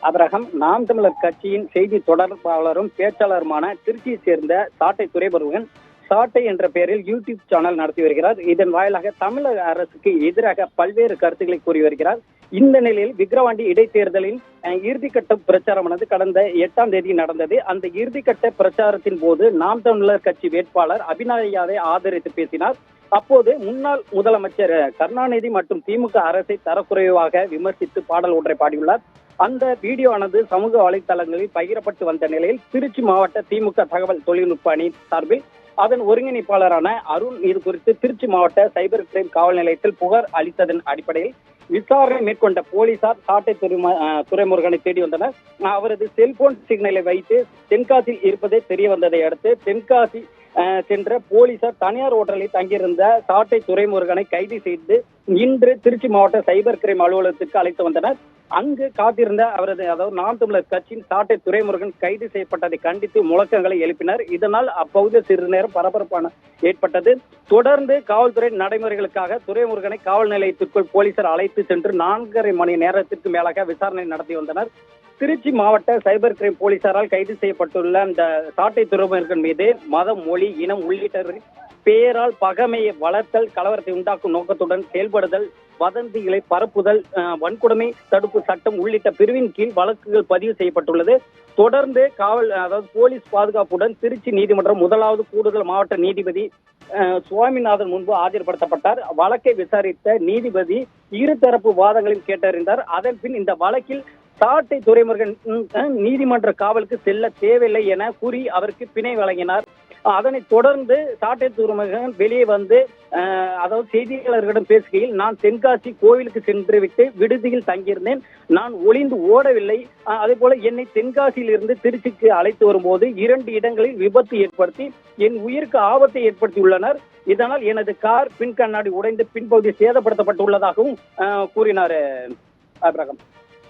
அபிரகம் நாம் தமிழர் கட்சியின் செய்தி தொடர்பாளரும் பேச்சாளருமான திருச்சியை சேர்ந்த சாட்டை துரைமுருகன் சாட்டை என்ற பெயரில் யூடியூப் சேனல் நடத்தி வருகிறார். இதன் வாயிலாக தமிழக அரசுக்கு எதிராக பல்வேறு கருத்துக்களை கூறி வருகிறார். இந்த நிலையில் விக்கிரவாண்டி இடைத்தேர்தலின் இறுதிக்கட்ட பிரச்சாரமானது கடந்த 8ஆம் தேதி நடந்தது. அந்த இறுதிக்கட்ட பிரச்சாரத்தின் போது நாம் தமிழர் கட்சி வேட்பாளர் அபிநயாவை ஆதரித்து பேசினார். அப்போது முன்னாள் முதலமைச்சர் கருணாநிதி மற்றும் திமுக அரசை தரக்குறைவாக விமர்சித்து பாடல் ஒன்றை பாடியுள்ளார். அந்த வீடியோ ஆனது சமூக வலைதளங்களில் பகிரப்பட்டு வந்த நிலையில் திருச்சி மாவட்ட திமுக தகவல் தொழில்நுட்ப அணி சார்பில் அதன் ஒருங்கிணைப்பாளரான அருண் இது குறித்து திருச்சி மாவட்ட சைபர் கிரைம் காவல் நிலையத்தில் புகார் அளித்ததன் அடிப்படையில் விசாரணை மேற்கொண்ட போலீசார் சாட்டை துரைமுருகனை தேடி வந்தனர். அவரது செல்போன் சிக்னலை வைத்து தென்காசியில் இருப்பதை தெரிய வந்ததை அடுத்து தென்காசி சென்ற போலீசார் தனியார் ஓட்டலில் தங்கியிருந்த சாட்டை துரைமுருகனை கைது செய்து இன்று திருச்சி மாவட்ட சைபர் கிரைம் அலுவலகத்திற்கு அழைத்து வந்தனர். அங்கு காத்திருந்த அவரது நாம் தமிழர் கட்சியின் சாட்டை துரைமுருகன் கைது செய்யப்பட்டதை கண்டித்து முழக்கங்களை எழுப்பினர். இதனால் அப்பகுதியில் சிறிது நேரம் பரபரப்பான ஏற்பட்டது. தொடர்ந்து காவல்துறை நடைமுறைகளுக்காக துரைமுருகனை காவல் நிலையத்திற்குள் போலீசார் அழைத்து சென்று 4.5 மணி நேரத்திற்கு மேலாக விசாரணை நடத்தி வந்தனர். திருச்சி மாவட்ட சைபர் கிரைம் போலீசாரால் கைது செய்யப்பட்டுள்ள இந்த சாட்டை துரைமுருகன் மீது மதம், மொழி, இனம் உள்ளிட்ட பெயரால் பகைமையை வளர்த்தல், கலவரத்தை உண்டாக்கும் நோக்கத்துடன் செயல்படுதல், வதந்திகளை பரப்புதல், வன்கொடுமை தடுப்பு சட்டம் உள்ளிட்ட பிரிவின் கீழ் வழக்குகள் பதிவு செய்யப்பட்டுள்ளது. தொடர்ந்து போலீஸ் பாதுகாப்புடன் திருச்சி நீதிமன்றம் 1வது கூடுதல் மாவட்ட நீதிபதி சுவாமிநாதன் முன்பு ஆஜர்படுத்தப்பட்டார். வழக்கை விசாரித்த நீதிபதி இருதரப்பு வாதங்களையும் கேட்டறிந்தார். அதன் பின் இந்த வழக்கில் சாட்டை துரைமுருகன் நீதிமன்ற காவலுக்கு செல்ல தேவையில்லை என கூறி அவருக்கு பிணை வழங்கினார். அதனைத் தொடர்ந்து சாட்டை துரைமுருகன் வெளியே வந்து செய்தியாளர்களிடம் பேசுகையில், நான் தென்காசி கோவிலுக்கு சென்று விட்டு விடுதியில் தங்கியிருந்தேன். நான் ஒளிந்து ஓடவில்லை. அதே போல என்னை தென்காசியில் இருந்து திருச்சிக்கு அழைத்து வரும்போது 2 இடங்களில் விபத்து ஏற்படுத்தி என் உயிருக்கு ஆபத்தை ஏற்படுத்தியுள்ளனர். இதனால் எனது கார் பின் கண்ணாடி உடைந்து பின்பகுதி சேதப்படுத்தப்பட்டுள்ளதாகவும் கூறினார். அபிரகம்.